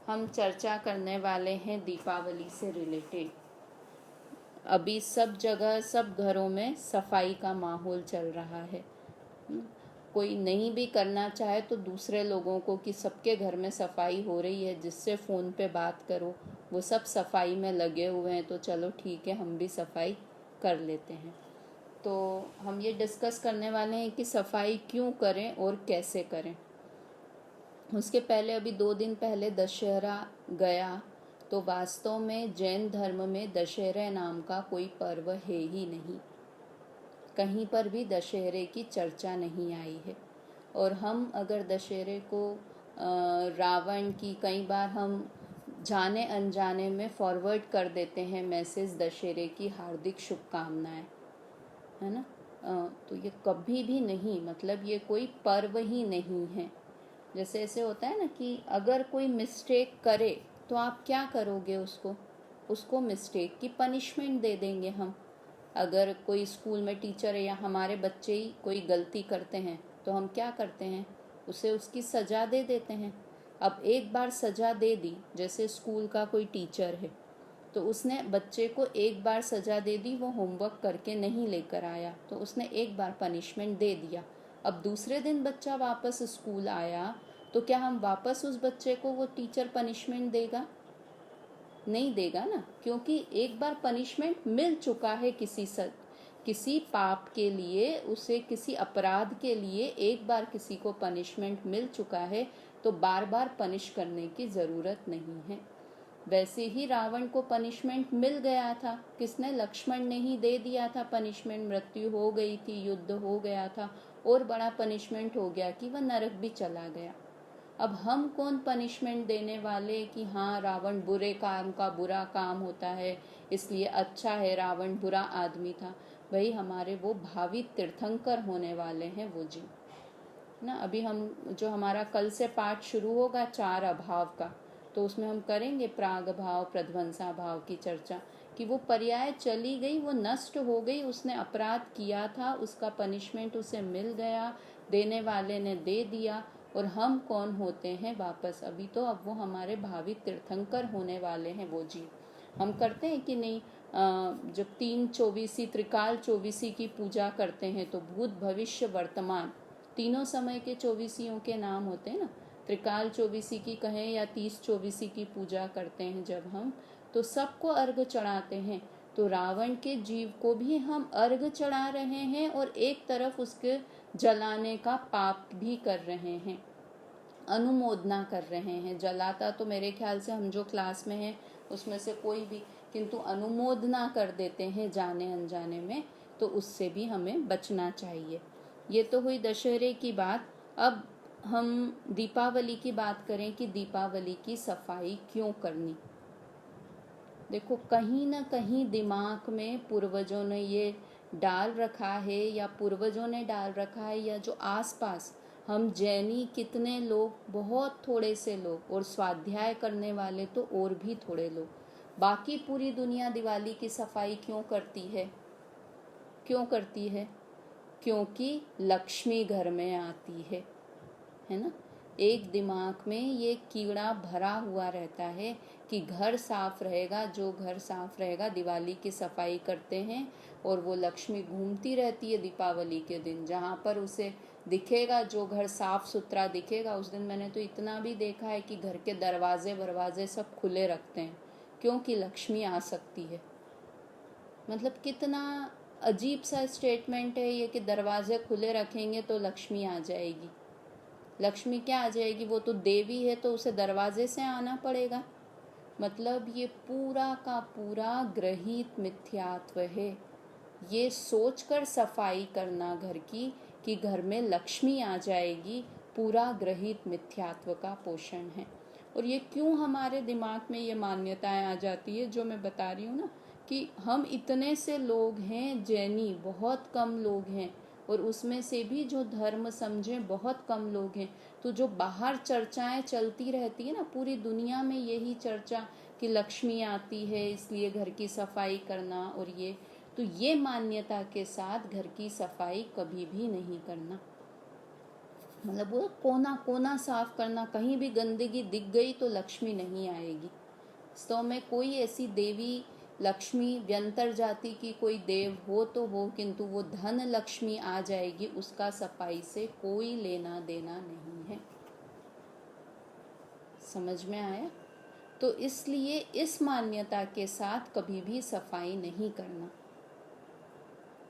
हम चर्चा करने वाले हैं दीपावली से रिलेटेड। अभी सब जगह सब घरों में सफाई का माहौल चल रहा है। कोई नहीं भी करना चाहे तो दूसरे लोगों को कि सबके घर में सफाई हो रही है, जिससे फ़ोन पे बात करो वो सब सफाई में लगे हुए हैं, तो चलो ठीक है हम भी सफाई कर लेते हैं। तो हम ये डिस्कस करने वाले हैं कि सफाई क्यों करें और कैसे करें। उसके पहले अभी 2 दिन पहले दशहरा गया, तो वास्तव में जैन धर्म में दशहरे नाम का कोई पर्व है ही नहीं। कहीं पर भी दशहरे की चर्चा नहीं आई है। और हम अगर दशहरे को रावण की, कई बार हम जाने अनजाने में फॉरवर्ड कर देते हैं मैसेज दशहरे की हार्दिक शुभकामनाएं, है ना। तो ये कभी भी नहीं, मतलब ये कोई पर्व ही नहीं है। जैसे ऐसे होता है ना कि अगर कोई मिस्टेक करे तो आप क्या करोगे, उसको मिस्टेक की पनिशमेंट दे देंगे हम। अगर कोई स्कूल में टीचर है या हमारे बच्चे ही कोई गलती करते हैं तो हम क्या करते हैं, उसे उसकी सज़ा दे देते हैं। अब एक बार सज़ा दे दी, जैसे स्कूल का कोई टीचर है तो उसने बच्चे को एक बार सज़ा दे दी, वो होमवर्क करके नहीं लेकर आया तो उसने एक बार पनिशमेंट दे दिया। अब दूसरे दिन बच्चा वापस स्कूल आया तो क्या हम वापस उस बच्चे को वो टीचर पनिशमेंट देगा? नहीं देगा ना, क्योंकि एक बार पनिशमेंट मिल चुका है किसी पाप के लिए, उसे किसी अपराध के लिए एक बार किसी को पनिशमेंट मिल चुका है, तो बार बार पनिश करने की ज़रूरत नहीं है। वैसे ही रावण को पनिशमेंट मिल गया था, किसने? लक्ष्मण ने ही दे दिया था पनिशमेंट। मृत्यु हो गई थी, युद्ध हो गया था और बड़ा पनिशमेंट हो गया कि वह नरक भी चला गया। अब हम कौन पनिशमेंट देने वाले कि हाँ रावण बुरे काम का बुरा काम होता है इसलिए अच्छा है, रावण बुरा आदमी था। भाई हमारे वो भावी तीर्थंकर होने वाले हैं वो जी ना। अभी हम जो हमारा कल से पाठ शुरू होगा 4 अभाव का, तो उसमें हम करेंगे प्राग भाव प्रध्वंसा भाव की चर्चा कि वो पर्याय चली गई, वो नष्ट हो गई, उसने अपराध किया था, उसका पनिशमेंट उसे मिल गया, देने वाले ने दे दिया, और हम कौन होते हैं वापस। अभी तो अब वो हमारे भावी तीर्थंकर होने वाले हैं वो जी। हम करते हैं कि नहीं? जब 3 चौबीसी त्रिकाल चौबीसी की पूजा करते हैं तो भूत भविष्य वर्तमान तीनों समय के चौबीसियों के नाम होते हैं ना। त्रिकाल चौबीसी की कहें या 30 चौबीसी की पूजा करते हैं जब हम, तो सबको अर्घ चढ़ाते हैं। तो रावण के जीव को भी हम अर्घ चढ़ा रहे हैं और एक तरफ उसके जलाने का पाप भी कर रहे हैं, अनुमोदना कर रहे हैं। जलाता तो मेरे ख्याल से हम जो क्लास में हैं उसमें से कोई भी, किंतु अनुमोदना कर देते हैं जाने अनजाने में, तो उससे भी हमें बचना चाहिए। ये तो हुई दशहरे की बात। अब हम दीपावली की बात करें कि दीपावली की सफाई क्यों करनी। देखो कहीं ना कहीं दिमाग में पूर्वजों ने ये डाल रखा है, या पूर्वजों ने डाल रखा है, या जो आसपास हम जैनी कितने लोग, बहुत थोड़े से लोग, और स्वाध्याय करने वाले तो और भी थोड़े लोग, बाकी पूरी दुनिया दिवाली की सफाई क्यों करती है? क्यों करती है? क्योंकि लक्ष्मी घर में आती है ना। एक दिमाग में ये कीड़ा भरा हुआ रहता है कि घर साफ रहेगा, जो घर साफ रहेगा, दिवाली की सफाई करते हैं और वो लक्ष्मी घूमती रहती है दीपावली के दिन, जहाँ पर उसे दिखेगा, जो घर साफ सुथरा दिखेगा उस दिन। मैंने तो इतना भी देखा है कि घर के दरवाजे सब खुले रखते हैं, क्योंकि लक्ष्मी आ सकती है। मतलब कितना अजीब सा स्टेटमेंट है ये कि दरवाजे खुले रखेंगे तो लक्ष्मी आ जाएगी। लक्ष्मी क्या आ जाएगी? वो तो देवी है, तो उसे दरवाजे से आना पड़ेगा। मतलब ये पूरा का पूरा ग्रहित मिथ्यात्व है। ये सोचकर सफाई करना घर की कि घर में लक्ष्मी आ जाएगी, पूरा ग्रहित मिथ्यात्व का पोषण है। और ये क्यों हमारे दिमाग में ये मान्यताएं आ जाती है, जो मैं बता रही हूँ ना, कि हम इतने से लोग हैं जैनी, बहुत कम लोग हैं, और उसमें से भी जो धर्म समझे बहुत कम लोग हैं। तो जो बाहर चर्चाएं चलती रहती है ना, पूरी दुनिया में यही चर्चा कि लक्ष्मी आती है इसलिए घर की सफाई करना, और ये मान्यता के साथ घर की सफाई कभी भी नहीं करना। मतलब वो कोना कोना साफ करना, कहीं भी गंदगी दिख गई तो लक्ष्मी नहीं आएगी। तो में कोई ऐसी देवी लक्ष्मी व्यंतर जाति की कोई देव हो तो हो, किंतु वो धन लक्ष्मी आ जाएगी, उसका सफाई से कोई लेना देना नहीं है। समझ में आया? तो इसलिए इस मान्यता के साथ कभी भी सफाई नहीं करना।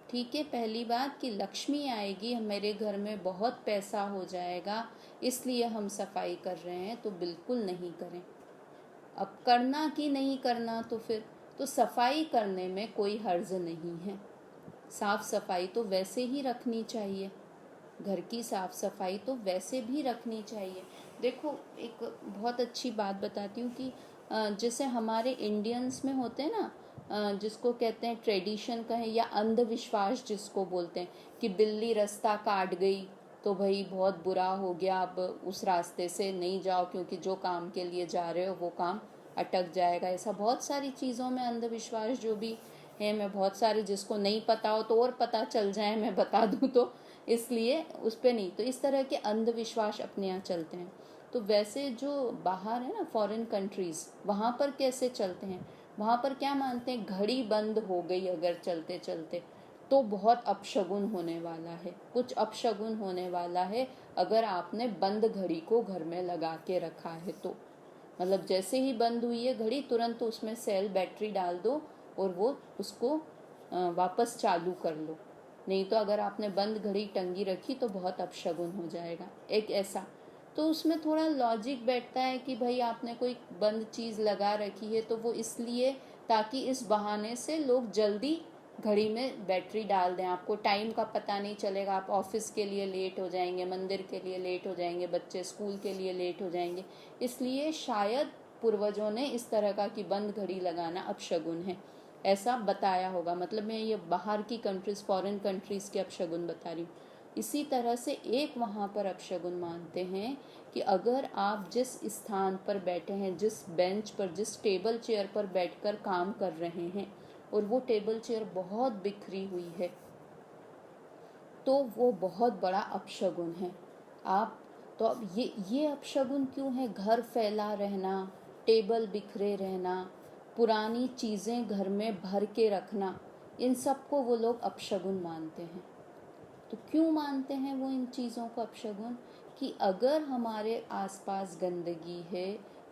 ठीक है, पहली बात कि लक्ष्मी आएगी, मेरे घर में बहुत पैसा हो जाएगा इसलिए हम सफाई कर रहे हैं, तो बिल्कुल नहीं करें। अब करना कि नहीं करना, तो फिर तो सफाई करने में कोई हर्ज नहीं है। साफ सफाई तो वैसे ही रखनी चाहिए, घर की साफ सफाई तो वैसे भी रखनी चाहिए। देखो, एक बहुत अच्छी बात बताती हूँ कि जैसे हमारे इंडियंस में होते हैं ना, जिसको कहते हैं ट्रेडिशन कहें या अंधविश्वास जिसको बोलते हैं, कि बिल्ली रास्ता काट गई तो भाई बहुत बुरा हो गया, अब उस रास्ते से नहीं जाओ क्योंकि जो काम के लिए जा रहे हो वो काम अटक जाएगा। ऐसा बहुत सारी चीज़ों में अंधविश्वास जो भी है, मैं बहुत सारे जिसको नहीं पता हो तो और पता चल जाए मैं बता दूँ, तो इसलिए उस पर नहीं, तो इस तरह के अंधविश्वास अपने यहाँ चलते हैं। तो वैसे जो बाहर है ना, फॉरेन कंट्रीज़, वहाँ पर कैसे चलते हैं, वहाँ पर क्या मानते हैं, घड़ी बंद हो गई अगर चलते चलते तो बहुत अपशगुन होने वाला है, कुछ अपशगुन होने वाला है अगर आपने बंद घड़ी को घर में लगा के रखा है तो। मतलब जैसे ही बंद हुई है घड़ी, तुरंत उसमें सेल बैटरी डाल दो और वो उसको वापस चालू कर लो, नहीं तो अगर आपने बंद घड़ी टंगी रखी तो बहुत अपशगुन हो जाएगा। एक ऐसा, तो उसमें थोड़ा लॉजिक बैठता है कि भाई आपने कोई बंद चीज़ लगा रखी है तो वो इसलिए ताकि इस बहाने से लोग जल्दी घड़ी में बैटरी डाल दें, आपको टाइम का पता नहीं चलेगा, आप ऑफिस के लिए लेट हो जाएंगे, मंदिर के लिए लेट हो जाएंगे, बच्चे स्कूल के लिए लेट हो जाएंगे, इसलिए शायद पूर्वजों ने इस तरह का कि बंद घड़ी लगाना अपशगुन है ऐसा बताया होगा। मतलब मैं ये बाहर की कंट्रीज, फॉरेन कंट्रीज के अपशगुन बता रही हूँ। इसी तरह से एक वहाँ पर अपशगुन मानते हैं कि अगर आप जिस स्थान पर बैठे हैं, जिस बेंच पर, जिस टेबल चेयर पर बैठकर काम कर रहे हैं और वो टेबल चेयर बहुत बिखरी हुई है तो वो बहुत बड़ा अपशगुन है। आप तो अब ये अपशगुन क्यों है, घर फैला रहना, टेबल बिखरे रहना, पुरानी चीज़ें घर में भर के रखना, इन सब को वो लोग अपशगुन मानते हैं। तो क्यों मानते हैं वो इन चीज़ों को अपशगुन, कि अगर हमारे आसपास गंदगी है,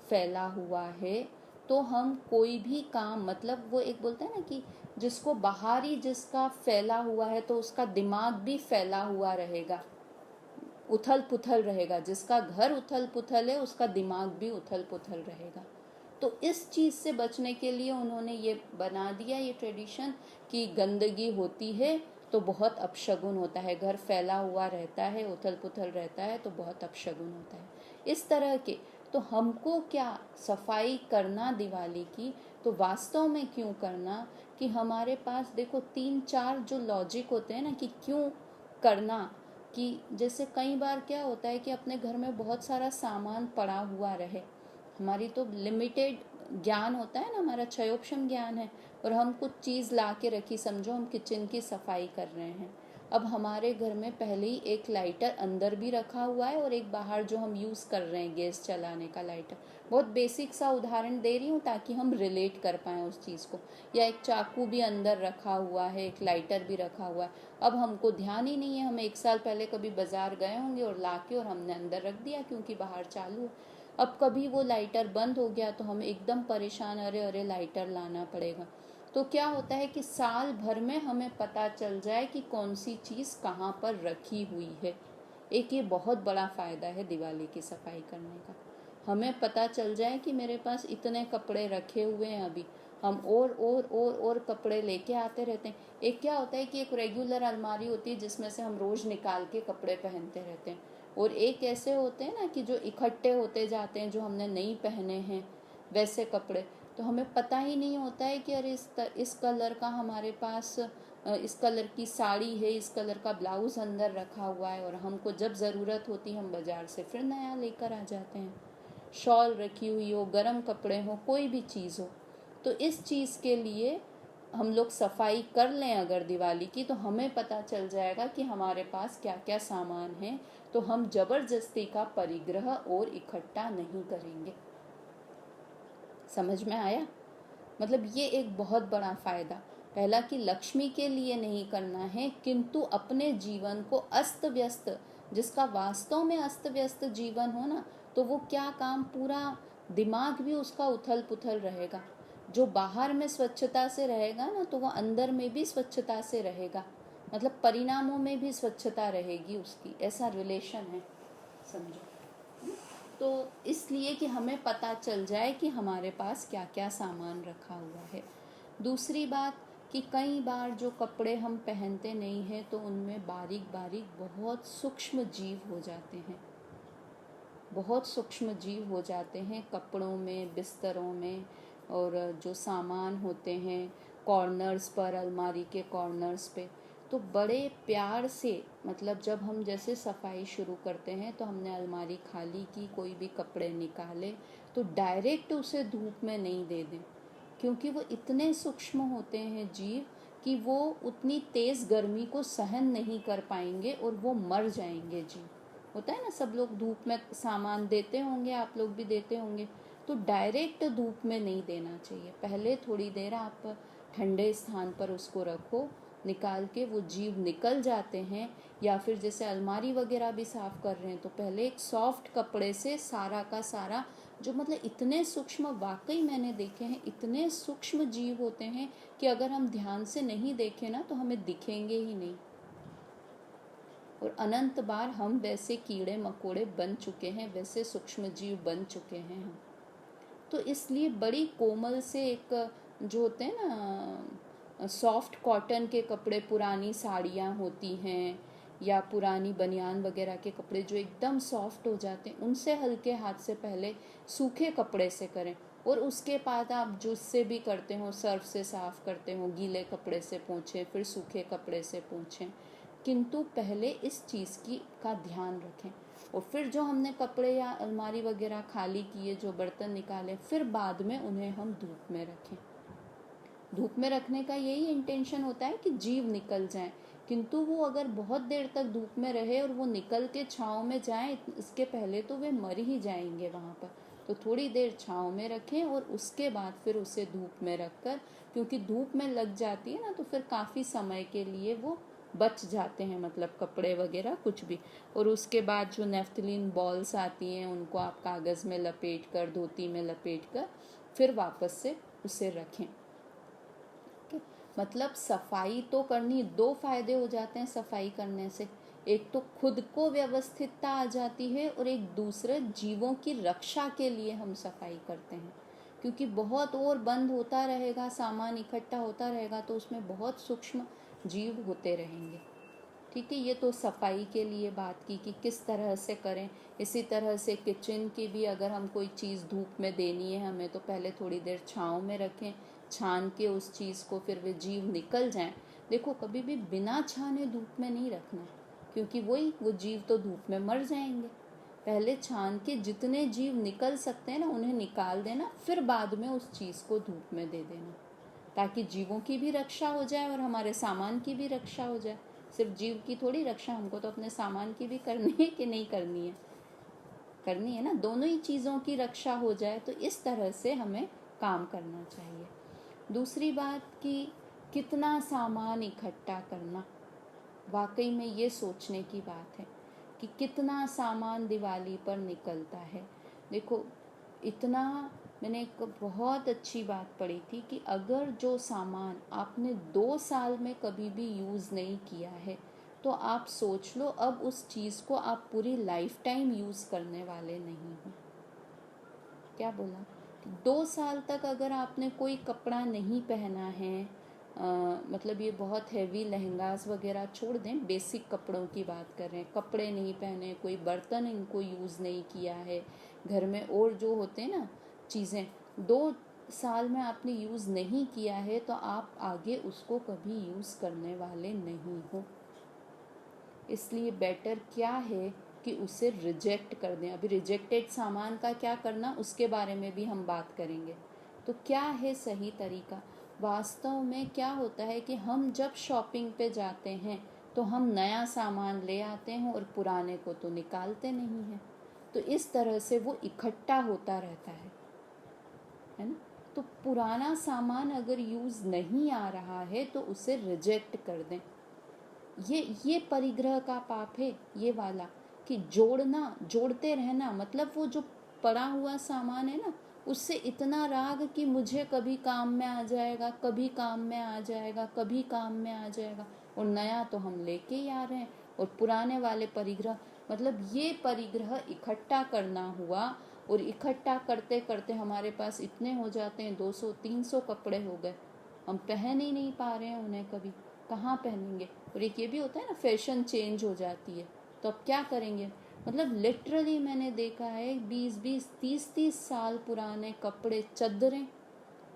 फैला हुआ है, तो हम कोई भी काम, मतलब वो एक बोलते हैं ना कि जिसको बाहरी, जिसका फैला हुआ है तो उसका दिमाग भी फैला हुआ रहेगा, उथल पुथल रहेगा, जिसका घर उथल पुथल है उसका दिमाग भी उथल पुथल रहेगा। तो इस चीज़ से बचने के लिए उन्होंने ये बना दिया, ये ट्रेडिशन, कि गंदगी होती है तो बहुत अपशगुन होता है, घर फैला हुआ रहता है, उथल पुथल रहता है तो बहुत अपशगुन होता है, इस तरह के। तो हमको क्या सफाई करना दिवाली की, तो वास्तव में क्यों करना, कि हमारे पास देखो 3-4 जो लॉजिक होते हैं ना कि क्यों करना, कि जैसे कई बार क्या होता है कि अपने घर में बहुत सारा सामान पड़ा हुआ रहे, हमारी तो लिमिटेड ज्ञान होता है ना, हमारा क्षयोक्षम ज्ञान है, और हम कुछ चीज़ ला के रखी, समझो हम किचन की सफाई कर रहे हैं, अब हमारे घर में पहले ही एक लाइटर अंदर भी रखा हुआ है और एक बाहर जो हम यूज़ कर रहे हैं गैस चलाने का लाइटर, बहुत बेसिक सा उदाहरण दे रही हूँ ताकि हम रिलेट कर पाएँ उस चीज़ को, या एक चाकू भी अंदर रखा हुआ है, एक लाइटर भी रखा हुआ है, अब हमको ध्यान ही नहीं है, हम 1 साल पहले कभी बाज़ार गए होंगे और ला के और हमने अंदर रख दिया क्योंकि बाहर चालू है, अब कभी वो लाइटर बंद हो गया तो हम एकदम परेशान, अरे अरे लाइटर लाना पड़ेगा। तो क्या होता है कि साल भर में हमें पता चल जाए कि कौन सी चीज़ कहाँ पर रखी हुई है। एक ये बहुत बड़ा फ़ायदा है दिवाली की सफाई करने का, हमें पता चल जाए कि मेरे पास इतने कपड़े रखे हुए हैं, अभी हम और कपड़े लेके आते रहते हैं। एक क्या होता है कि एक रेगुलर अलमारी होती है जिसमें से हम रोज़ निकाल के कपड़े पहनते रहते हैं, और एक ऐसे होते हैं ना कि जो इकट्ठे होते जाते हैं, जो हमने नहीं पहने हैं वैसे कपड़े, तो हमें पता ही नहीं होता है कि अरे इस कलर का हमारे पास इस कलर की साड़ी है, इस कलर का ब्लाउज़ अंदर रखा हुआ है, और हमको जब ज़रूरत होती हम बाज़ार से फिर नया लेकर आ जाते हैं। शॉल रखी हुई हो, गर्म कपड़े हो, कोई भी चीज़ हो, तो इस चीज़ के लिए हम लोग सफाई कर लें अगर दिवाली की, तो हमें पता चल जाएगा कि हमारे पास क्या क्या सामान है, तो हम जबरदस्ती का परिग्रह और इकट्ठा नहीं करेंगे। समझ में आया? मतलब ये एक बहुत बड़ा फायदा, पहला कि लक्ष्मी के लिए नहीं करना है, किंतु अपने जीवन को अस्त व्यस्त, जिसका वास्तव में अस्त व्यस्त जीवन हो ना, तो वो क्या काम, पूरा दिमाग भी उसका उथल पुथल रहेगा। जो बाहर में स्वच्छता से रहेगा ना, तो वो अंदर में भी स्वच्छता से रहेगा, मतलब परिणामों में भी स्वच्छता रहेगी उसकी, ऐसा रिलेशन है, समझो। तो इसलिए कि हमें पता चल जाए कि हमारे पास क्या क्या सामान रखा हुआ है। दूसरी बात कि कई बार जो कपड़े हम पहनते नहीं हैं, तो उनमें बारीक बारीक बहुत सूक्ष्म जीव हो जाते हैं, बहुत सूक्ष्म जीव हो जाते हैं कपड़ों में, बिस्तरों में, और जो सामान होते हैं कॉर्नर्स पर, अलमारी के कॉर्नर्स पे। तो बड़े प्यार से, मतलब जब हम जैसे सफाई शुरू करते हैं, तो हमने अलमारी खाली की, कोई भी कपड़े निकाले, तो डायरेक्ट उसे धूप में नहीं दे दें, क्योंकि वो इतने सूक्ष्म होते हैं जीव कि वो उतनी तेज़ गर्मी को सहन नहीं कर पाएंगे और वो मर जाएंगे जीव। होता है ना, सब लोग धूप में सामान देते होंगे, आप लोग भी देते होंगे, तो डायरेक्ट धूप में नहीं देना चाहिए। पहले थोड़ी देर आप ठंडे स्थान पर उसको रखो, निकाल के वो जीव निकल जाते हैं। या फिर जैसे अलमारी वगैरह भी साफ़ कर रहे हैं, तो पहले एक सॉफ्ट कपड़े से सारा का सारा, जो मतलब इतने सूक्ष्म, वाकई मैंने देखे हैं, इतने सूक्ष्म जीव होते हैं कि अगर हम ध्यान से नहीं देखें ना, तो हमें दिखेंगे ही नहीं। और अनंत बार हम वैसे कीड़े मकोड़े बन चुके हैं, वैसे सूक्ष्म जीव बन चुके हैं हम। तो इसलिए बड़ी कोमल से एक, जो होते हैं ना सॉफ्ट कॉटन के कपड़े, पुरानी साड़ियाँ होती हैं या पुरानी बनियान वगैरह के कपड़े जो एकदम सॉफ्ट हो जाते हैं, उनसे हल्के हाथ से पहले सूखे कपड़े से करें। और उसके बाद आप जिससे भी करते हो, सर्फ से साफ़ करते हो, गीले कपड़े से पोंछें, फिर सूखे कपड़े से पोंछें, किंतु पहले इस चीज़ की का ध्यान रखें। और फिर जो हमने कपड़े या अलमारी वगैरह खाली किए, जो बर्तन निकाले, फिर बाद में उन्हें हम धूप में रखें। धूप में रखने का यही इंटेंशन होता है कि जीव निकल जाएं, किंतु वो अगर बहुत देर तक धूप में रहे और वो निकल के छाँव में जाएं, इसके पहले तो वे मर ही जाएंगे वहाँ पर। तो थोड़ी देर छाँव में रखें और उसके बाद फिर उसे धूप में रखकर, क्योंकि धूप में लग जाती है ना, तो फिर काफ़ी समय के लिए वो बच जाते हैं, मतलब कपड़े वगैरह कुछ भी। और उसके बाद जो नेफ्थलीन बॉल्स आती हैं, उनको आप कागज़ में लपेट कर, धोती में लपेट कर, फिर वापस से उसे रखें। मतलब सफाई तो करनी, दो फायदे हो जाते हैं सफाई करने से। एक तो खुद को व्यवस्थितता आ जाती है, और एक दूसरे जीवों की रक्षा के लिए हम सफाई करते हैं, क्योंकि बहुत और बंद होता रहेगा, सामान इकट्ठा होता रहेगा, तो उसमें बहुत सूक्ष्म जीव होते रहेंगे। ठीक है, ये तो सफाई के लिए बात की कि किस तरह से करें। इसी तरह से किचन की भी, अगर हम कोई चीज़ धूप में देनी है हमें, तो पहले थोड़ी देर छाँव में रखें, छान के उस चीज़ को, फिर वे जीव निकल जाएं। देखो, कभी भी बिना छाने धूप में नहीं रखना, क्योंकि वो जीव तो धूप में मर जाएंगे। पहले छान के जितने जीव निकल सकते हैं ना, उन्हें निकाल देना, फिर बाद में उस चीज़ को धूप में दे देना, ताकि जीवों की भी रक्षा हो जाए और हमारे सामान की भी रक्षा हो जाए। सिर्फ जीव की थोड़ी रक्षा, हमको तो अपने सामान की भी करनी है कि नहीं करनी है, करनी है ना, दोनों ही चीज़ों की रक्षा हो जाए। तो इस तरह से हमें काम करना चाहिए। दूसरी बात कि कितना सामान इकट्ठा करना, वाकई में ये सोचने की बात है कि कितना सामान दिवाली पर निकलता है। देखो, इतना, मैंने एक बहुत अच्छी बात पढ़ी थी कि अगर जो सामान आपने 2 साल में कभी भी यूज़ नहीं किया है, तो आप सोच लो अब उस चीज़ को आप पूरी लाइफ टाइम यूज़ करने वाले नहीं हो। क्या बोला? 2 साल तक अगर आपने कोई कपड़ा नहीं पहना है, मतलब ये बहुत हैवी लहंगास वगैरह छोड़ दें, बेसिक कपड़ों की बात कर रहे हैं, कपड़े नहीं पहने, कोई बर्तन इनको यूज़ नहीं किया है घर में, और जो होते हैं ना चीज़ें, 2 साल में आपने यूज़ नहीं किया है, तो आप आगे उसको कभी यूज़ करने वाले नहीं हो। इसलिए बेटर क्या है कि उसे रिजेक्ट कर दें। अभी रिजेक्टेड सामान का क्या करना, उसके बारे में भी हम बात करेंगे। तो क्या है सही तरीका? वास्तव में क्या होता है कि हम जब शॉपिंग पे जाते हैं तो हम नया सामान ले आते हैं और पुराने को तो निकालते नहीं हैं। तो इस तरह से वो इकट्ठा होता रहता है ना। तो पुराना सामान अगर यूज़ नहीं आ रहा है तो उसे रिजेक्ट कर दें। ये परिग्रह का पाप है, ये वाला कि जोड़ते रहना। मतलब वो जो पड़ा हुआ सामान है ना, उससे इतना राग कि मुझे कभी काम में आ जाएगा, कभी काम में आ जाएगा, कभी काम में आ जाएगा, और नया तो हम लेके ही आ रहे हैं। और पुराने वाले परिग्रह, मतलब ये परिग्रह इकट्ठा करना हुआ, और इकट्ठा करते करते हमारे पास इतने हो जाते हैं, 200-300 कपड़े हो गए, हम पहन ही नहीं पा रहे हैं उन्हें, कभी कहाँ पहनेंगे। और एक ये भी होता है ना, फैशन चेंज हो जाती है, तो अब क्या करेंगे। मतलब लिटरली मैंने देखा है 20-20, 30-30 साल पुराने कपड़े, चद्दरें।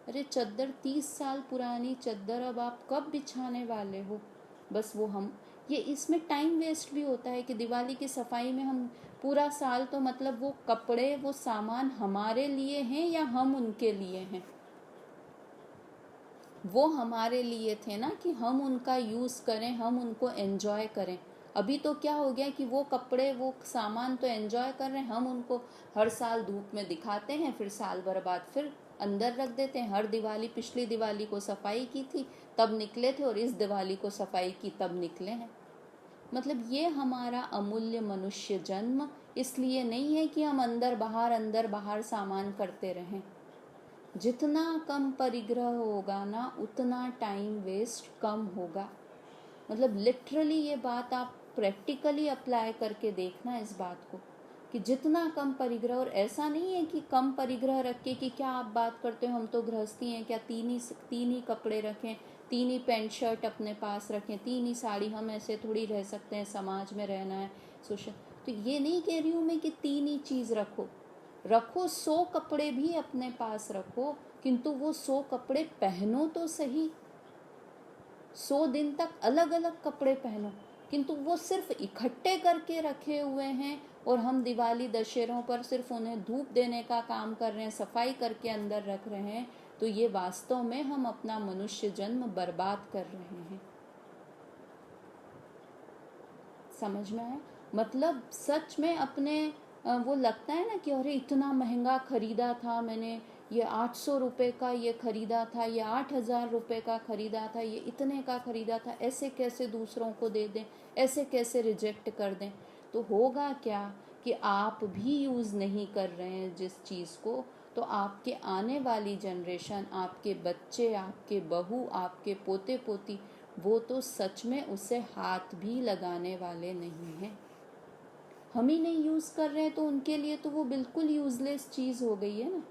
अरे चद्दर 30 साल पुरानी चद्दर अब आप कब बिछाने वाले हो। बस वो हम ये इसमें टाइम वेस्ट भी होता है कि दिवाली की सफाई में हम पूरा साल, तो मतलब वो कपड़े, वो सामान हमारे लिए हैं या हम उनके लिए हैं। वो हमारे लिए थे ना कि हम उनका यूज़ करें, हम उनको एंजॉय करें। अभी तो क्या हो गया कि वो कपड़े, वो सामान तो एंजॉय कर रहे हैं, हम उनको हर साल धूप में दिखाते हैं, फिर साल भर बाद फिर अंदर रख देते हैं। हर दिवाली, पिछली दिवाली को सफाई की थी तब निकले थे, और इस दिवाली को सफाई की तब निकले हैं। मतलब ये हमारा अमूल्य मनुष्य जन्म इसलिए नहीं है कि हम अंदर बाहर सामान करते रहें। जितना कम परिग्रह होगा ना, उतना टाइम वेस्ट कम होगा। मतलब लिटरली ये बात आप प्रैक्टिकली अप्लाई करके देखना इस बात को, कि जितना कम परिग्रह। और ऐसा नहीं है कि कम परिग्रह रख के कि क्या आप बात करते हो, हम तो गृहस्थी हैं, क्या तीन ही कपड़े रखें, 3 ही पैंट शर्ट अपने पास रखें, 3 ही साड़ी, हम ऐसे थोड़ी रह सकते हैं, समाज में रहना है, सोशल। तो ये नहीं कह रही हूँ मैं कि 3 ही चीज़ रखो, 100 कपड़े भी अपने पास रखो, किंतु वो 100 कपड़े पहनो तो सही। 100 दिन तक अलग अलग कपड़े पहनो, किंतु वो सिर्फ इकट्ठे करके रखे हुए हैं, और हम दिवाली दशहरों पर सिर्फ उन्हें धूप देने का काम कर रहे हैं, सफाई करके अंदर रख रहे हैं। तो ये वास्तव में हम अपना मनुष्य जन्म बर्बाद कर रहे हैं। समझ में आया। मतलब सच में अपने वो लगता है ना कि अरे इतना महंगा खरीदा था मैंने, ये 800 रुपये का ये खरीदा था, ये 8,000 रुपये का खरीदा था, ये इतने का खरीदा था, ऐसे कैसे दूसरों को दे दें, ऐसे कैसे रिजेक्ट कर दें। तो होगा क्या कि आप भी यूज़ नहीं कर रहे हैं जिस चीज़ को, तो आपके आने वाली जनरेशन, आपके बच्चे, आपके बहू, आपके पोते पोती, वो तो सच में उसे हाथ भी लगाने वाले नहीं हैं। हम ही नहीं यूज़ कर रहे हैं तो उनके लिए तो वो बिल्कुल यूज़लेस चीज़ हो गई है ना।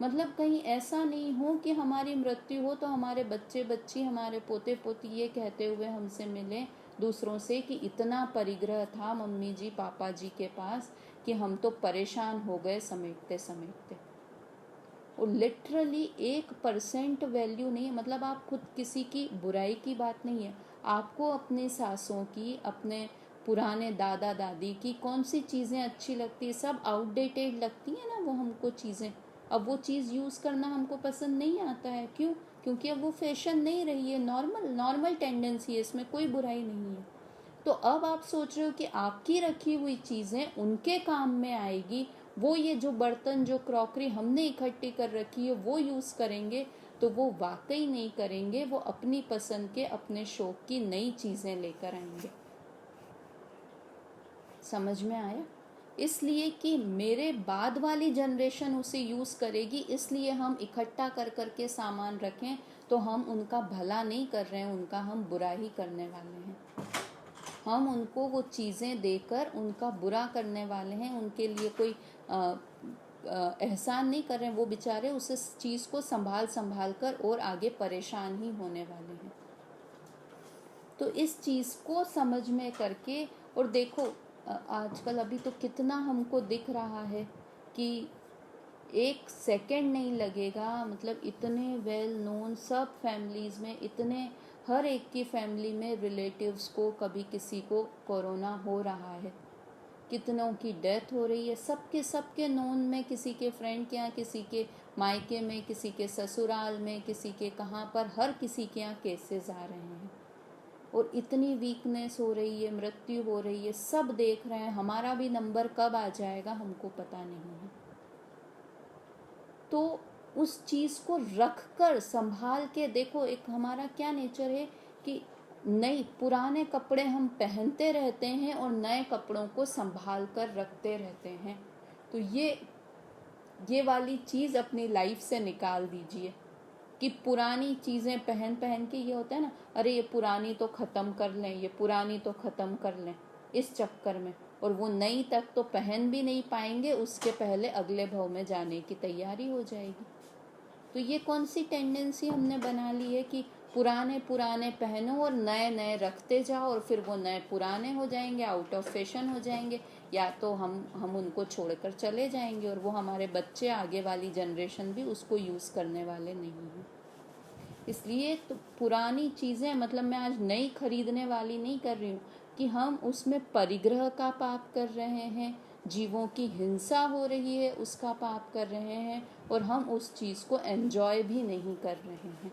मतलब कहीं ऐसा नहीं हो कि हमारी मृत्यु हो तो हमारे बच्चे बच्ची, हमारे पोते पोती ये कहते हुए हमसे मिलें दूसरों से कि इतना परिग्रह था मम्मी जी पापा जी के पास कि हम तो परेशान हो गए समेटते समेटते। और लिटरली 1% वैल्यू नहीं है। मतलब आप खुद, किसी की बुराई की बात नहीं है, आपको अपने सासों की, अपने पुराने दादा दादी की कौन सी चीज़ें अच्छी लगती है, सब आउटडेटेड लगती है ना वो हमको चीज़ें। अब वो चीज़ यूज़ करना हमको पसंद नहीं आता है, क्यों? क्योंकि अब वो फैशन नहीं रही है, नॉर्मल टेंडेंसी है, इसमें कोई बुराई नहीं है। तो अब आप सोच रहे हो कि आपकी रखी हुई चीज़ें उनके काम में आएगी, वो ये जो बर्तन, जो क्रॉकरी हमने इकट्ठी कर रखी है वो यूज़ करेंगे, तो वो वाकई नहीं करेंगे, वो अपनी पसंद के, अपने शौक की नई चीज़ें लेकर आएंगे। समझ में आया। इसलिए कि मेरे बाद वाली जनरेशन उसे यूज़ करेगी, इसलिए हम इकट्ठा कर करके सामान रखें, तो हम उनका भला नहीं कर रहे हैं, उनका हम बुरा ही करने वाले हैं। हम उनको वो चीज़ें देकर उनका बुरा करने वाले हैं, उनके लिए कोई एहसान नहीं कर रहे हैं। वो बेचारे उस चीज़ को संभाल संभाल कर और आगे परेशान ही होने वाले हैं। तो इस चीज़ को समझ में करके, और देखो आजकल अभी तो कितना हमको दिख रहा है कि 1 सेकेंड नहीं लगेगा, मतलब इतने वेल नोन सब फैमिलीज़ में, इतने हर एक की फैमिली में रिलेटिव्स को कभी किसी को कोरोना हो रहा है। कितनों की डेथ हो रही है, सबके नोन में, किसी के फ्रेंड के यहाँ, किसी के मायके में, किसी के ससुराल में, किसी के कहाँ पर, हर किसी के यहाँ केसेस आ रहे हैं। और इतनी वीकनेस हो रही है, मृत्यु हो रही है, सब देख रहे हैं। हमारा भी नंबर कब आ जाएगा हमको पता नहीं है। तो उस चीज़ को रख कर संभाल के देखो, एक हमारा क्या नेचर है कि नई पुराने कपड़े हम पहनते रहते हैं और नए कपड़ों को संभाल कर रखते रहते हैं। तो ये वाली चीज़ अपनी लाइफ से निकाल दीजिए कि पुरानी चीज़ें पहन पहन के ये होता है ना, अरे ये पुरानी तो ख़त्म कर लें, ये पुरानी तो ख़त्म कर लें, इस चक्कर में, और वो नई तक तो पहन भी नहीं पाएंगे, उसके पहले अगले भाव में जाने की तैयारी हो जाएगी। तो ये कौन सी टेंडेंसी हमने बना ली है कि पुराने पुराने पहनो और नए नए रखते जाओ, और फिर वो नए पुराने हो जाएंगे, आउट ऑफ फैशन हो जाएंगे, या तो हम उनको छोड़कर चले जाएंगे, और वो हमारे बच्चे, आगे वाली जनरेशन भी उसको यूज़ करने वाले नहीं हैं। इसलिए तो पुरानी चीज़ें, मतलब मैं आज नई खरीदने वाली नहीं कर रही हूँ कि हम उसमें परिग्रह का पाप कर रहे हैं, जीवों की हिंसा हो रही है उसका पाप कर रहे हैं, और हम उस चीज़ को एंजॉय भी नहीं कर रहे हैं।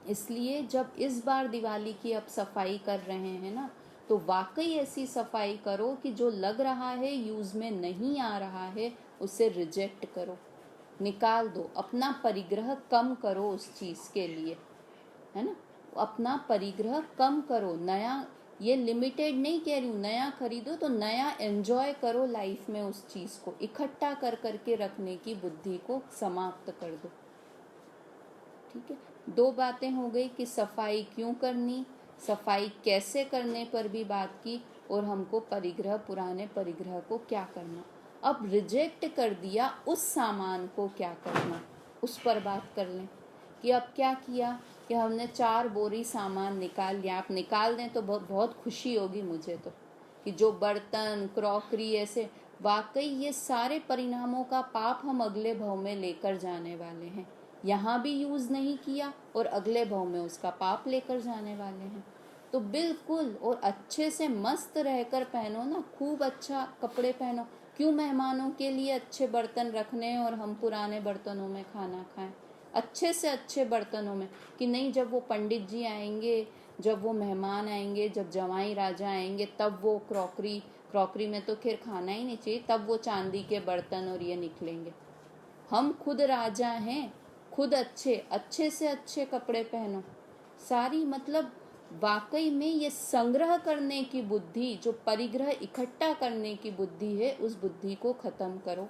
इसलिए जब इस बार दिवाली की अब सफाई कर रहे हैं ना, तो वाकई ऐसी सफाई करो कि जो लग रहा है यूज़ में नहीं आ रहा है उसे रिजेक्ट करो, निकाल दो, अपना परिग्रह कम करो उस चीज़ के लिए, है ना। अपना परिग्रह कम करो। नया, ये लिमिटेड नहीं कह रही हूँ, नया खरीदो तो नया एंजॉय करो लाइफ में, उस चीज़ को इकट्ठा कर करके रखने की बुद्धि को समाप्त कर दो। ठीक है, 2 बातें हो गई कि सफाई क्यों करनी, सफाई कैसे करने पर भी बात की, और हमको परिग्रह, पुराने परिग्रह को क्या करना। अब रिजेक्ट कर दिया उस सामान को क्या करना, उस पर बात कर लें कि अब क्या किया कि हमने 4 बोरी सामान निकाल लिया। आप निकाल दें तो बहुत खुशी होगी मुझे तो, कि जो बर्तन, क्रॉकरी, ऐसे वाकई ये सारे परिणामों का पाप हम अगले भाव में लेकर जाने वाले हैं। यहाँ भी यूज़ नहीं किया और अगले भाव में उसका पाप लेकर जाने वाले हैं। तो बिल्कुल और अच्छे से मस्त रहकर पहनो ना, खूब अच्छा कपड़े पहनो। क्यों मेहमानों के लिए अच्छे बर्तन रखने और हम पुराने बर्तनों में खाना खाएं, अच्छे से अच्छे बर्तनों में, कि नहीं जब वो पंडित जी आएंगे, जब वो मेहमान आएंगे, जब जवाई राजा आएंगे, तब वो क्रॉकरी में तो खैर खाना ही नहीं चाहिए, तब वो चांदी के बर्तन और ये निकलेंगे। हम खुद राजा हैं, खुद अच्छे से अच्छे कपड़े पहनो। सारी, मतलब वाकई में ये संग्रह करने की बुद्धि, जो परिग्रह इकट्ठा करने की बुद्धि है, उस बुद्धि को खत्म करो।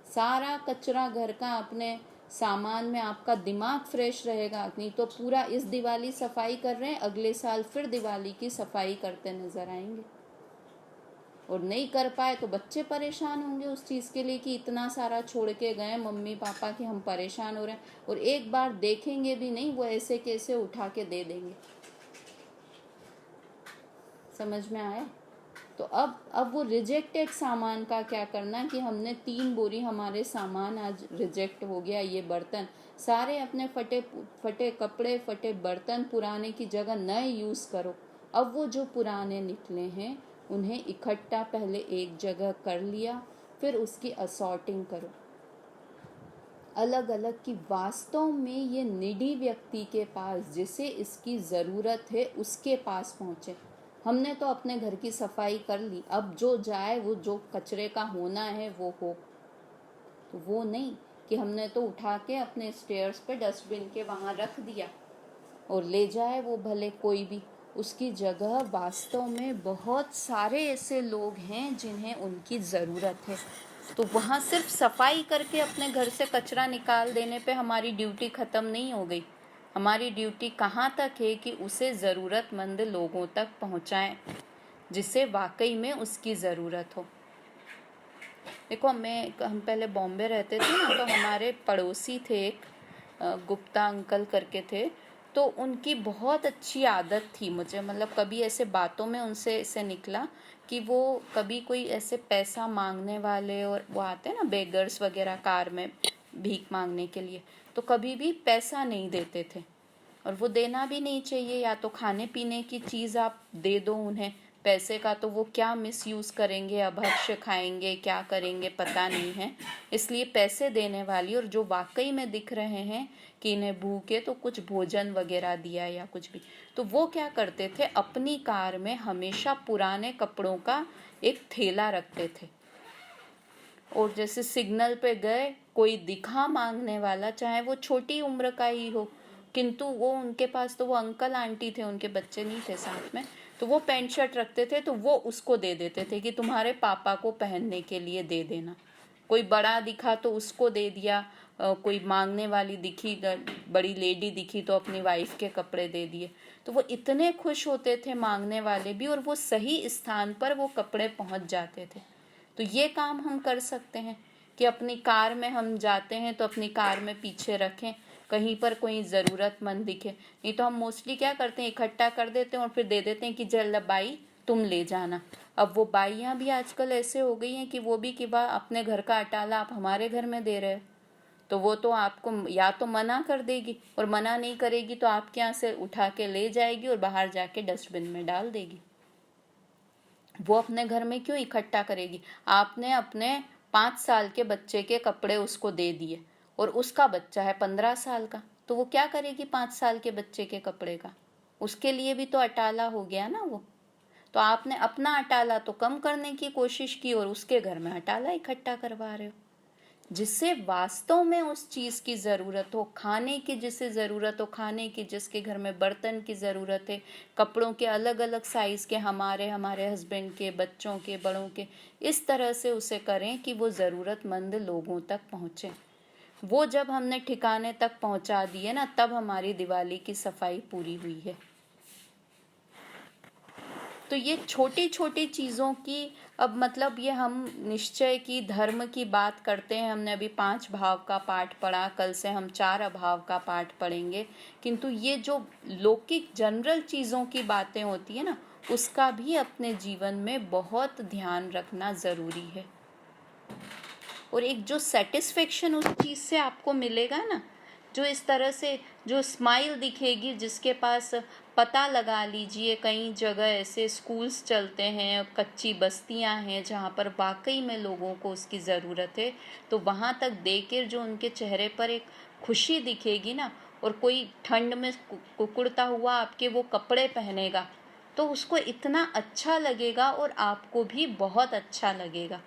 सारा कचरा घर का अपने सामान में, आपका दिमाग फ्रेश रहेगा। नहीं तो पूरा इस दिवाली सफाई कर रहे हैं, अगले साल फिर दिवाली की सफाई करते नजर आएंगे, और नहीं कर पाए तो बच्चे परेशान होंगे उस चीज़ के लिए कि इतना सारा छोड़ के गए मम्मी पापा कि हम परेशान हो रहे हैं, और एक बार देखेंगे भी नहीं, वो ऐसे कैसे उठा के दे देंगे। समझ में आया? तो अब वो रिजेक्टेड सामान का क्या करना कि हमने 3 बोरी, हमारे सामान आज रिजेक्ट हो गया, ये बर्तन सारे, अपने फटे कपड़े, फटे बर्तन पुराने की जगह नए यूज़ करो। अब वो जो पुराने निकले हैं उन्हें इकट्ठा पहले एक जगह कर लिया, फिर उसकी असॉर्टिंग करो अलग अलग, कि वास्तव में ये निडी व्यक्ति के पास, जिसे इसकी ज़रूरत है, उसके पास पहुँचे। हमने तो अपने घर की सफाई कर ली, अब जो जाए, वो जो कचरे का होना है वो हो। तो वो नहीं कि हमने तो उठा के अपने स्टेयर्स पे डस्टबिन के वहाँ रख दिया और ले जाए वो भले कोई भी, उसकी जगह वास्तव में बहुत सारे ऐसे लोग हैं जिन्हें उनकी ज़रूरत है। तो वहाँ सिर्फ सफाई करके अपने घर से कचरा निकाल देने पे हमारी ड्यूटी ख़त्म नहीं हो गई। हमारी ड्यूटी कहाँ तक है कि उसे ज़रूरतमंद लोगों तक पहुँचाएं, जिसे वाकई में उसकी ज़रूरत हो। देखो, हम पहले बॉम्बे रहते थे ना, तो हमारे पड़ोसी थे एक गुप्ता अंकल करके थे। तो उनकी बहुत अच्छी आदत थी मुझे, मतलब कभी ऐसे बातों में उनसे ऐसे निकला कि वो कभी कोई ऐसे पैसा मांगने वाले, और वो आते हैं ना बेगर्स वगैरह कार में भीख मांगने के लिए, तो कभी भी पैसा नहीं देते थे, और वो देना भी नहीं चाहिए। या तो खाने पीने की चीज़ आप दे दो उन्हें, पैसे का तो वो क्या मिसयूज़ करेंगे, अभक्ष्य खाएंगे, क्या करेंगे पता नहीं है। इसलिए पैसे देने वाली और जो वाकई में दिख रहे हैं कि इन्हें भूख है तो कुछ भोजन वगैरह दिया या कुछ भी, तो वो क्या करते थे, अपनी कार में हमेशा पुराने कपड़ों का एक थैला रखते थे। और जैसे सिग्नल पे गए, कोई दिखा मांगने वाला, चाहे वो छोटी उम्र का ही हो, किंतु वो उनके पास तो वो अंकल आंटी थे, उनके बच्चे नहीं थे साथ में, तो वो पैंट शर्ट रखते थे तो वो उसको दे देते थे कि तुम्हारे पापा को पहनने के लिए दे देना। कोई बड़ा दिखा तो उसको दे दिया, कोई मांगने वाली दिखी, बड़ी लेडी दिखी तो अपनी वाइफ के कपड़े दे दिए। तो वो इतने खुश होते थे मांगने वाले भी, और वो सही स्थान पर वो कपड़े पहुंच जाते थे। तो ये काम हम कर सकते हैं कि अपनी कार में हम जाते हैं तो अपनी कार में पीछे रखें, कहीं पर कोई ज़रूरतमंद दिखे। नहीं तो हम मोस्टली क्या करते हैं, इकट्ठा कर देते हैं और फिर दे देते हैं कि चल बाई तुम ले जाना। अब वो बाइयाँ भी आजकल ऐसे हो गई हैं कि वो भी कि बा अपने घर का अटाला आप हमारे घर में दे रहे हो, तो वो तो आपको या तो मना कर देगी, और मना नहीं करेगी तो आपके यहाँ से उठा के ले जाएगी और बाहर जाके डस्टबिन में डाल देगी। वो अपने घर में क्यों इकट्ठा करेगी? आपने अपने 5 साल के बच्चे के कपड़े उसको दे दिए और उसका बच्चा है 15 साल का, तो वो क्या करेगी 5 साल के बच्चे के कपड़े का? उसके लिए भी तो अटाला हो गया ना वो। तो आपने अपना अटाला तो कम करने की कोशिश की और उसके घर में अटाला इकट्ठा करवा रहे हो, जिससे वास्तव में उस चीज की जरूरत हो, खाने की जिसे जरूरत हो खाने की, जिसके घर में बर्तन की जरूरत है, कपड़ों के अलग अलग साइज के, हमारे हस्बैंड के, बच्चों के, बड़ों के, इस तरह से उसे करें कि वो जरूरतमंद लोगों तक पहुंचे। वो जब हमने ठिकाने तक पहुंचा दिए ना, तब हमारी दिवाली की सफाई पूरी हुई है। तो ये छोटी छोटी चीज़ों की, अब मतलब ये हम निश्चय की, धर्म की बात करते हैं। हमने अभी 5 भाव का पाठ पढ़ा, कल से हम 4 अभाव का पाठ पढ़ेंगे, किंतु ये जो लौकिक जनरल चीज़ों की बातें होती है ना, उसका भी अपने जीवन में बहुत ध्यान रखना ज़रूरी है। और एक जो सेटिस्फेक्शन उस चीज़ से आपको मिलेगा ना, जो इस तरह से जो स्माइल दिखेगी, जिसके पास, पता लगा लीजिए कई जगह ऐसे स्कूल्स चलते हैं, कच्ची बस्तियां हैं जहाँ पर वाकई में लोगों को उसकी ज़रूरत है, तो वहाँ तक देकर जो उनके चेहरे पर एक खुशी दिखेगी ना, और कोई ठंड में कुकुड़ता हुआ आपके वो कपड़े पहनेगा तो उसको इतना अच्छा लगेगा और आपको भी बहुत अच्छा लगेगा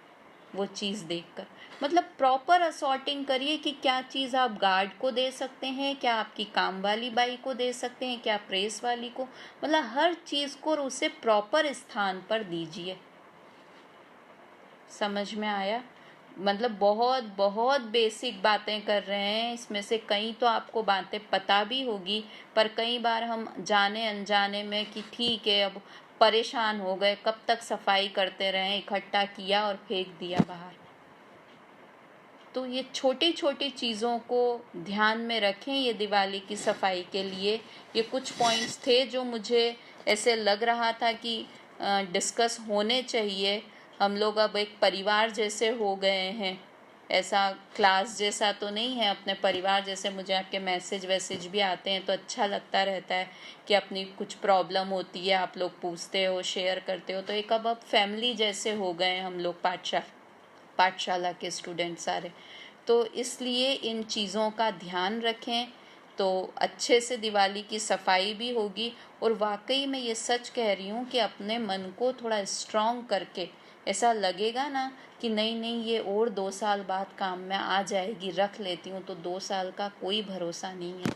वो चीज़ देखकर। मतलब प्रॉपर असॉर्टिंग करिए कि क्या चीज़ आप गार्ड को दे सकते हैं, क्या आपकी काम वाली बाई को दे सकते हैं, क्या प्रेस वाली को, मतलब हर चीज़ को उसे प्रॉपर स्थान पर दीजिए। समझ में आया? मतलब बहुत बहुत बेसिक बातें कर रहे हैं, इसमें से कई तो आपको बातें पता भी होगी, पर कई बार हम जाने अनजाने में कि ठीक है अब परेशान हो गए, कब तक सफाई करते रहें, इकट्ठा किया और फेंक दिया बाहर। तो ये छोटी छोटी चीज़ों को ध्यान में रखें ये दिवाली की सफाई के लिए। ये कुछ पॉइंट्स थे जो मुझे ऐसे लग रहा था कि डिस्कस होने चाहिए। हम लोग अब एक परिवार जैसे हो गए हैं, ऐसा क्लास जैसा तो नहीं है, अपने परिवार जैसे। मुझे आपके मैसेज भी आते हैं तो अच्छा लगता रहता है कि अपनी कुछ प्रॉब्लम होती है आप लोग पूछते हो, शेयर करते हो, तो एक अब फैमिली जैसे हो गए हम लोग, पाठशाला के स्टूडेंट सारे। तो इसलिए इन चीज़ों का ध्यान रखें तो अच्छे से दिवाली की सफाई भी होगी। और वाकई में ये सच कह रही हूँ कि अपने मन को थोड़ा स्ट्रॉन्ग करके, ऐसा लगेगा ना कि नहीं ये और 2 साल बाद काम में आ जाएगी, रख लेती हूँ, तो 2 साल का कोई भरोसा नहीं है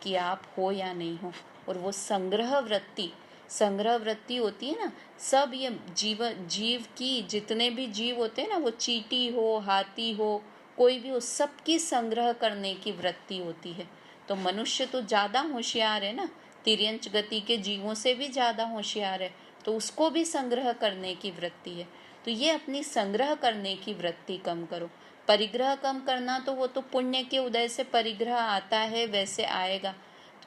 कि आप हो या नहीं हो। और वो संग्रह वृत्ति होती है ना, सब ये जीव की, जितने भी जीव होते हैं ना, वो चींटी हो, हाथी हो, कोई भी हो, सबकी संग्रह करने की वृत्ति होती है। तो मनुष्य तो ज़्यादा होशियार है ना, तिर्यंच गति के जीवों से भी ज़्यादा होशियार है, तो उसको भी संग्रह करने की वृत्ति है। तो ये अपनी संग्रह करने की वृत्ति कम करो। परिग्रह कम करना तो वो तो पुण्य के उदय से परिग्रह आता है, वैसे आएगा,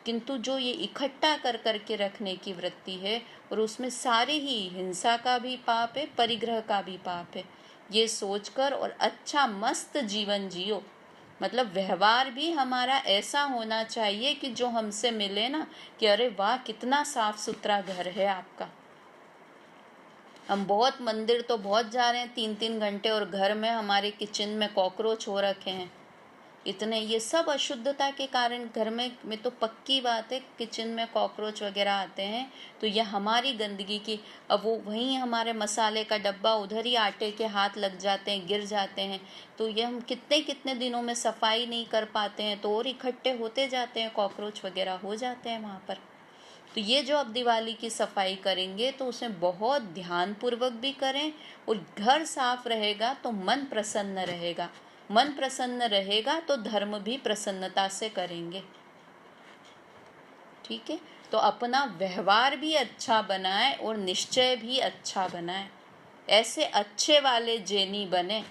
किंतु जो ये इकट्ठा कर करके रखने की वृत्ति है, और उसमें सारे ही, हिंसा का भी पाप है, परिग्रह का भी पाप है, ये सोचकर और अच्छा मस्त जीवन जियो। मतलब व्यवहार भी हमारा ऐसा होना चाहिए कि जो हमसे मिले ना, कि अरे वाह कितना साफ सुथरा घर है आपका, हम बहुत मंदिर तो बहुत जा रहे हैं 3-3 घंटे, और घर में हमारे किचन में कॉकरोच हो रखे हैं इतने। ये सब अशुद्धता के कारण घर में तो पक्की बात है किचन में कॉकरोच वगैरह आते हैं, तो ये हमारी गंदगी की। अब वो वहीं हमारे मसाले का डब्बा, उधर ही आटे के हाथ लग जाते हैं, गिर जाते हैं, तो ये हम कितने कितने दिनों में सफाई नहीं कर पाते हैं, तो और इकट्ठे होते जाते हैं, कॉकरोच वगैरह हो जाते हैं वहाँ पर। तो ये जो अब दिवाली की सफाई करेंगे तो उसमें बहुत ध्यानपूर्वक भी करें, और घर साफ रहेगा तो मन प्रसन्न रहेगा, मन प्रसन्न रहेगा तो धर्म भी प्रसन्नता से करेंगे। ठीक है, तो अपना व्यवहार भी अच्छा बनाए और निश्चय भी अच्छा बनाए, ऐसे अच्छे वाले जैनी बने